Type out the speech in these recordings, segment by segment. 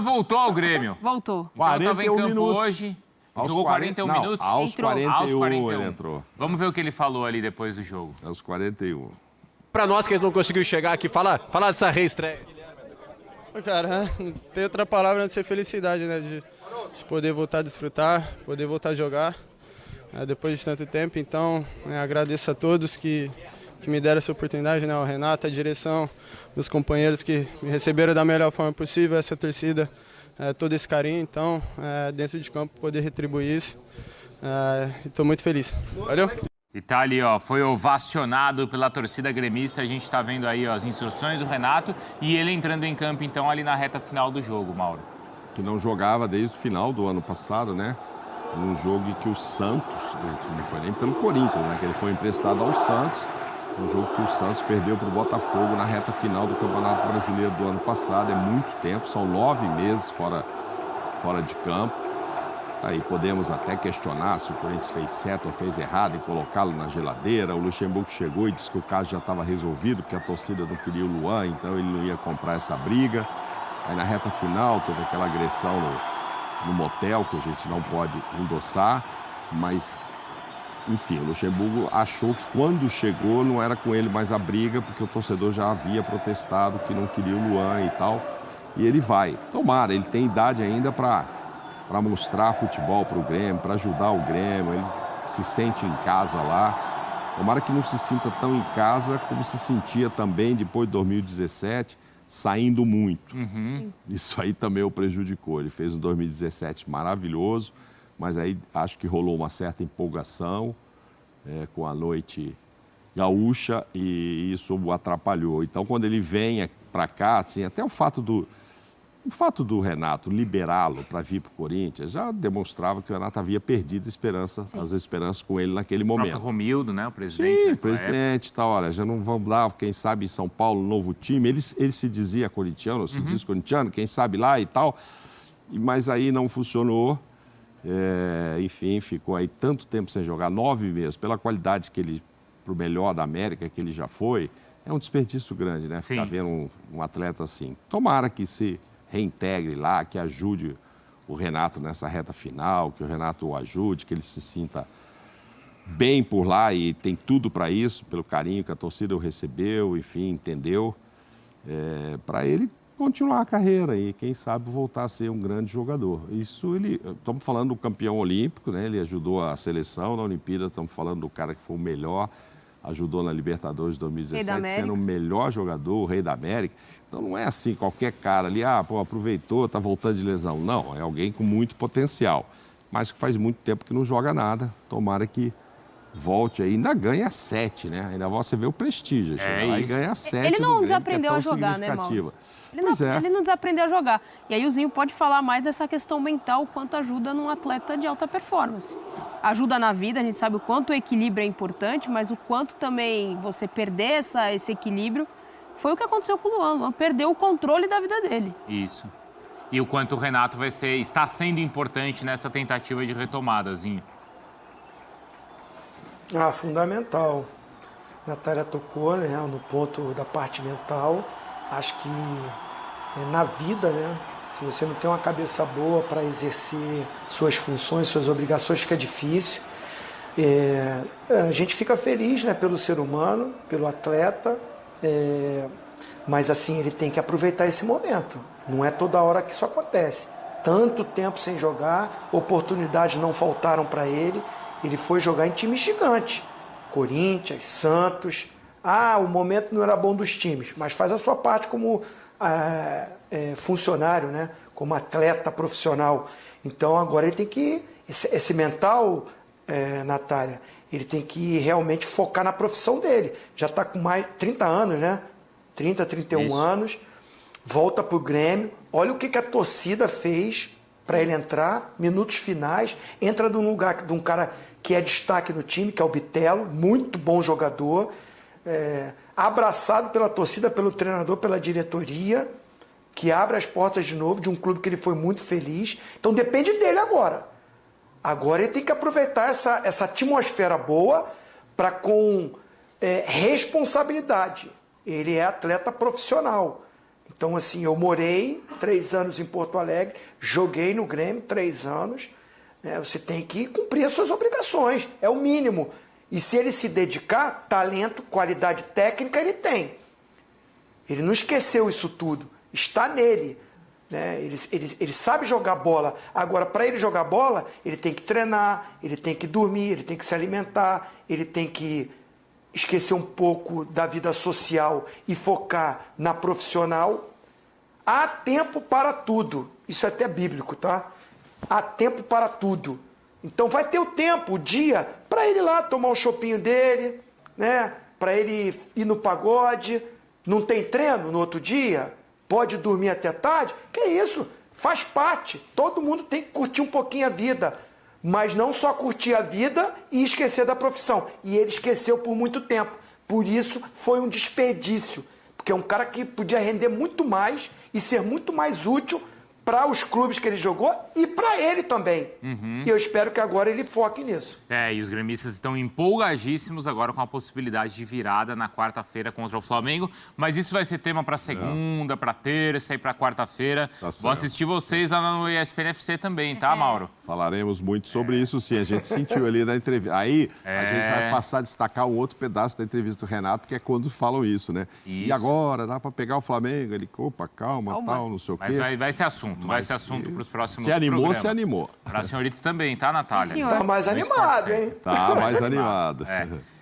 Voltou ao Grêmio. Voltou. Então estava em campo hoje, jogou 41 minutos. Aos 41 ele entrou. Vamos ver o que ele falou ali depois do jogo. Aos 41. Para nós que a gente não conseguiu chegar aqui, falar dessa reestreia. Cara, não tem outra palavra a não ser felicidade, né? De poder voltar a desfrutar, poder voltar a jogar depois de tanto tempo. Então, agradeço a todos que me deram essa oportunidade, né? Ao Renato, a direção, meus companheiros que me receberam da melhor forma possível, essa torcida, todo esse carinho. Então, dentro de campo, poder retribuir isso. Estou muito feliz. Valeu! E tá ali, ó, foi ovacionado pela torcida gremista. A gente tá vendo aí, ó, as instruções do Renato e ele entrando em campo, então, ali na reta final do jogo, Mauro. Que não jogava desde o final do ano passado, né? Um jogo em que o Santos, não foi nem pelo Corinthians, né? Que ele foi emprestado ao Santos. Um jogo que o Santos perdeu para o Botafogo na reta final do Campeonato Brasileiro do ano passado. É muito tempo, são 9 meses fora de campo. Aí podemos até questionar se o Corinthians fez certo ou fez errado em colocá-lo na geladeira. O Luxemburgo chegou e disse que o caso já estava resolvido, porque a torcida não queria o Luan, então ele não ia comprar essa briga. Aí na reta final teve aquela agressão no motel, que a gente não pode endossar, mas, enfim, o Luxemburgo achou que quando chegou não era com ele mais a briga, porque o torcedor já havia protestado que não queria o Luan e tal. E ele vai. Tomara, ele tem idade ainda para mostrar futebol para o Grêmio, para ajudar o Grêmio, ele se sente em casa lá. Tomara que não se sinta tão em casa como se sentia também depois de 2017, saindo muito. Isso aí também o prejudicou. Ele fez um 2017 maravilhoso, mas aí acho que rolou uma certa empolgação com a noite gaúcha e isso o atrapalhou. Então, quando ele vem para cá, assim, até o fato do Renato liberá-lo para vir para o Corinthians já demonstrava que o Renato havia perdido as esperanças com ele naquele momento. O próprio Romildo, né? O presidente. Sim, o presidente e tal. Olha, já não vamos lá, quem sabe em São Paulo, novo time. Ele se dizia corintiano, se diz corintiano, quem sabe lá e tal. Mas aí não funcionou. Enfim, ficou aí tanto tempo sem jogar, 9 meses, pela qualidade que ele, pro melhor da América que ele já foi. É um desperdício grande, né? Ficar vendo um atleta assim. Tomara que se reintegre lá, que ajude o Renato nessa reta final, que o Renato o ajude, que ele se sinta bem por lá e tem tudo para isso, pelo carinho que a torcida o recebeu, enfim, entendeu, para ele continuar a carreira e, quem sabe, voltar a ser um grande jogador. Isso estamos falando do campeão olímpico, né? Ele ajudou a seleção na Olimpíada, estamos falando do cara que foi o melhor, ajudou na Libertadores de 2017, sendo o melhor jogador, o rei da América. Então não é assim, qualquer cara ali, aproveitou, está voltando de lesão. Não, é alguém com muito potencial, mas que faz muito tempo que não joga nada. Tomara que volte aí, ainda ganha 7, né? Ainda você vê o prestígio. Aí ganha 7. Ele não desaprendeu a jogar, né, Mauro? Ele não desaprendeu a jogar. E aí o Zinho pode falar mais dessa questão mental, o quanto ajuda num atleta de alta performance. Ajuda na vida, a gente sabe o quanto o equilíbrio é importante, mas o quanto também você perder esse equilíbrio foi o que aconteceu com o Luan. O Luan perdeu o controle da vida dele. Isso. E o quanto o Renato está sendo importante nessa tentativa de retomada, Zinho. Fundamental. A Natália tocou, né, no ponto da parte mental. Acho que na vida, né, se você não tem uma cabeça boa para exercer suas funções, suas obrigações, fica difícil. A gente fica feliz, né, pelo ser humano, pelo atleta, mas assim, ele tem que aproveitar esse momento. Não é toda hora que isso acontece. Tanto tempo sem jogar, oportunidades não faltaram para ele. Ele foi jogar em time gigante, Corinthians, Santos. O momento não era bom dos times, mas faz a sua parte como funcionário, né? Como atleta profissional. Então agora ele tem que, esse mental, Natália, ele tem que realmente focar na profissão dele. Já está com mais de 30 anos, né? 31 anos, volta para o Grêmio. Olha o que a torcida fez para ele entrar, minutos finais, entra num lugar de um cara que é destaque no time, que é o Bitelo, muito bom jogador, abraçado pela torcida, pelo treinador, pela diretoria, que abre as portas de novo de um clube que ele foi muito feliz. Então depende dele agora. Agora ele tem que aproveitar essa atmosfera boa para com responsabilidade. Ele é atleta profissional. Então, assim, eu morei 3 anos em Porto Alegre, joguei no Grêmio 3 anos. Né? Você tem que cumprir as suas obrigações, é o mínimo. E se ele se dedicar, talento, qualidade técnica, ele tem. Ele não esqueceu isso tudo, está nele. Né? Ele sabe jogar bola. Agora, para ele jogar bola, ele tem que treinar, ele tem que dormir, ele tem que se alimentar, ele tem que esquecer um pouco da vida social e focar na profissional. Há tempo para tudo. Isso é até bíblico, tá? Há tempo para tudo. Então vai ter o tempo, o dia, para ele ir lá tomar o chopinho dele, né? Para ele ir no pagode. Não tem treino no outro dia? Pode dormir até tarde? Que isso? Faz parte. Todo mundo tem que curtir um pouquinho a vida. Mas não só curtir a vida e esquecer da profissão. E ele esqueceu por muito tempo. Por isso foi um desperdício. Porque é um cara que podia render muito mais e ser muito mais útil para os clubes que ele jogou e para ele também. E eu espero que agora ele foque nisso. E os gremistas estão empolgadíssimos agora com a possibilidade de virada na quarta-feira contra o Flamengo. Mas isso vai ser tema para segunda, para terça e para quarta-feira. Tá. Vou assistir vocês lá no ESPN FC também, tá, Mauro? Falaremos muito sobre isso, sim. A gente sentiu ali na entrevista. Aí a gente vai passar a destacar um outro pedaço da entrevista do Renato, que é quando falam isso, né? Isso. E agora, dá para pegar o Flamengo? Ele, opa, calma, tal, não sei o quê. Mas vai ser assunto. Vai ser assunto para os próximos programas. Se animou. Para a senhorita também, tá, Natália? Tá mais animado, hein? Tá mais animado.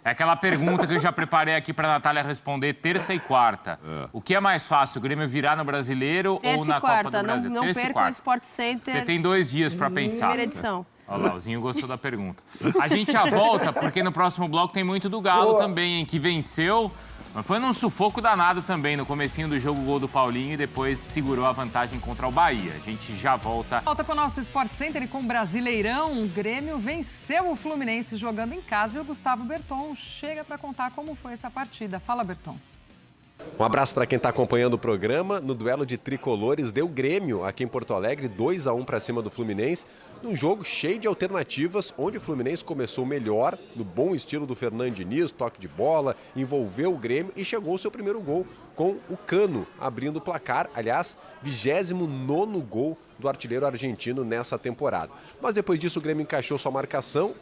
É aquela pergunta que eu já preparei aqui para a Natália responder terça e quarta. O que é mais fácil, o Grêmio virar no Brasileiro ou na Copa do Brasil? Não perca o Sport Center. Você tem 2 dias para pensar. Primeira edição. Olha lá, o Zinho gostou da pergunta. A gente já volta, porque no próximo bloco tem muito do Galo também, hein, que venceu. Mas foi num sufoco danado também. No comecinho do jogo, o gol do Paulinho e depois segurou a vantagem contra o Bahia. A gente já volta. Volta com o nosso Sport Center e com o Brasileirão. O Grêmio venceu o Fluminense jogando em casa e o Gustavo Berton chega para contar como foi essa partida. Fala, Berton. Um abraço para quem está acompanhando o programa. No duelo de tricolores, deu Grêmio aqui em Porto Alegre, 2-1 para cima do Fluminense. Num jogo cheio de alternativas, onde o Fluminense começou melhor, no bom estilo do Fernando Diniz, toque de bola, envolveu o Grêmio e chegou ao seu primeiro gol com o Cano, abrindo o placar. Aliás, 29º gol do artilheiro argentino nessa temporada. Mas depois disso o Grêmio encaixou sua marcação,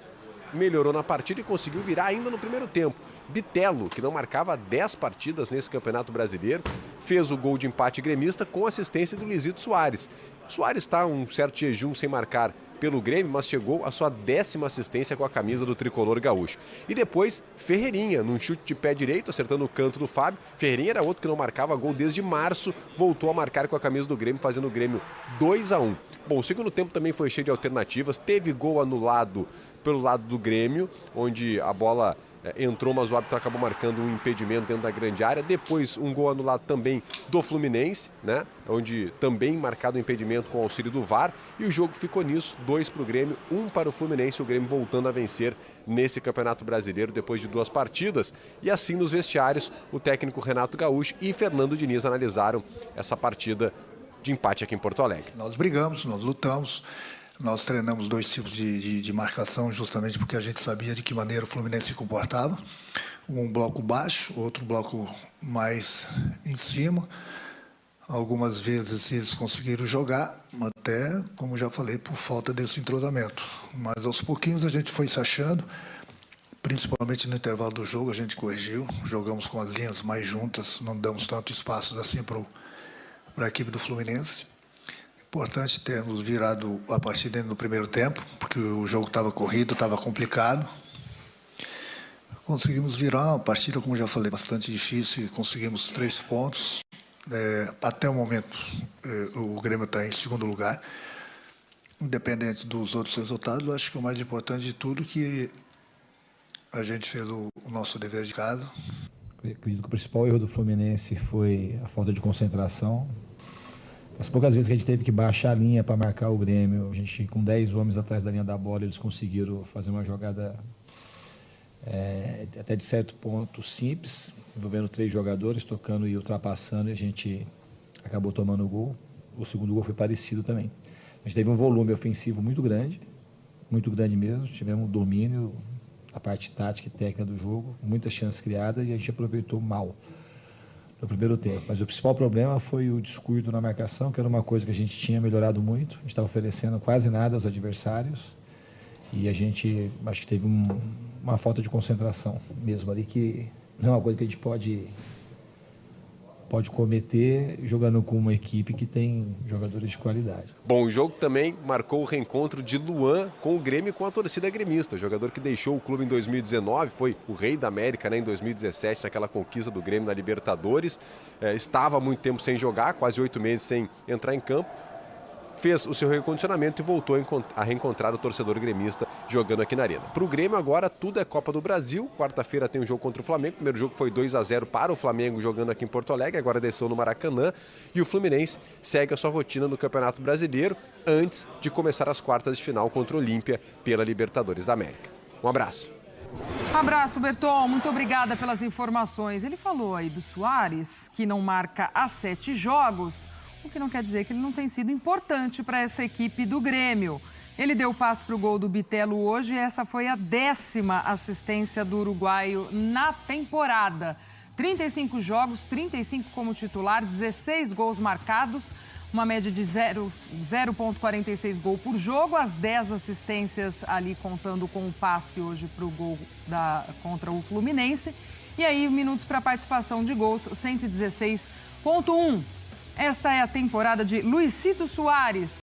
melhorou na partida e conseguiu virar ainda no primeiro tempo. Bitelo, que não marcava 10 partidas nesse Campeonato Brasileiro, fez o gol de empate gremista com assistência do Luizito Soares. Soares está um certo jejum sem marcar pelo Grêmio, mas chegou a sua 10ª assistência com a camisa do tricolor gaúcho. E depois, Ferreirinha, num chute de pé direito, acertando o canto do Fábio. Ferreirinha era outro que não marcava gol desde março, voltou a marcar com a camisa do Grêmio, fazendo o Grêmio 2-1. Bom, o segundo tempo também foi cheio de alternativas, teve gol anulado pelo lado do Grêmio, onde a bola entrou, mas o árbitro acabou marcando um impedimento dentro da grande área. Depois um gol anulado também do Fluminense, né? Onde também marcado um impedimento com o auxílio do VAR. E o jogo ficou nisso, 2 para o Grêmio, 1 para o Fluminense. O Grêmio voltando a vencer nesse Campeonato Brasileiro depois de 2 partidas. E assim nos vestiários, o técnico Renato Gaúcho e Fernando Diniz analisaram essa partida de empate aqui em Porto Alegre. Nós brigamos, nós lutamos. Nós treinamos 2 tipos de marcação justamente porque a gente sabia de que maneira o Fluminense se comportava. Um bloco baixo, outro bloco mais em cima. Algumas vezes eles conseguiram jogar, até, como já falei, por falta desse entrosamento. Mas aos pouquinhos a gente foi se achando, principalmente no intervalo do jogo a gente corrigiu. Jogamos com as linhas mais juntas, não damos tanto espaço assim para a equipe do Fluminense. Importante termos virado a partida no primeiro tempo, porque o jogo estava corrido, estava complicado. Conseguimos virar uma partida, como já falei, bastante difícil e conseguimos 3 pontos. Até o momento, o Grêmio está em segundo lugar. Independente dos outros resultados, eu acho que o mais importante de tudo é que a gente fez o nosso dever de casa. Eu acredito que o principal erro do Fluminense foi a falta de concentração. As poucas vezes que a gente teve que baixar a linha para marcar o Grêmio, a gente com 10 homens atrás da linha da bola, eles conseguiram fazer uma jogada até de certo ponto simples, envolvendo 3 jogadores, tocando e ultrapassando, e a gente acabou tomando o gol. O segundo gol foi parecido também. A gente teve um volume ofensivo muito grande mesmo, tivemos um domínio, a parte tática e técnica do jogo, muitas chances criadas e a gente aproveitou mal. no primeiro tempo. Mas o principal problema foi o descuido na marcação, que era uma coisa que a gente tinha melhorado muito. A gente estava oferecendo quase nada aos adversários e a gente, acho que teve uma falta de concentração mesmo ali, que não é uma coisa que a gente pode cometer jogando com uma equipe que tem jogadores de qualidade. Bom, o jogo também marcou o reencontro de Luan com o Grêmio e com a torcida gremista. O jogador que deixou o clube em 2019, foi o rei da América, né, em 2017, naquela conquista do Grêmio na Libertadores. Estava há muito tempo sem jogar, quase 8 meses sem entrar em campo. Fez o seu recondicionamento e voltou a reencontrar o torcedor gremista jogando aqui na Arena. Para o Grêmio agora tudo é Copa do Brasil. Quarta-feira tem um jogo contra o Flamengo. O primeiro jogo foi 2-0 para o Flamengo jogando aqui em Porto Alegre. Agora desceu no Maracanã. E o Fluminense segue a sua rotina no Campeonato Brasileiro antes de começar as quartas de final contra o Olímpia pela Libertadores da América. Um abraço. Abraço, Berton. Muito obrigada pelas informações. Ele falou aí do Soares, que não marca há 7 jogos. O que não quer dizer que ele não tem sido importante para essa equipe do Grêmio. Ele deu o passe para o gol do Bitelo hoje e essa foi a 10ª assistência do uruguaio na temporada. 35 jogos, 35 como titular, 16 gols marcados, uma média de 0,46 gol por jogo, as 10 assistências ali contando com o passe hoje para o gol contra o Fluminense. E aí, minutos para participação de gols, 116,1. Esta é a temporada de Luizito Soares,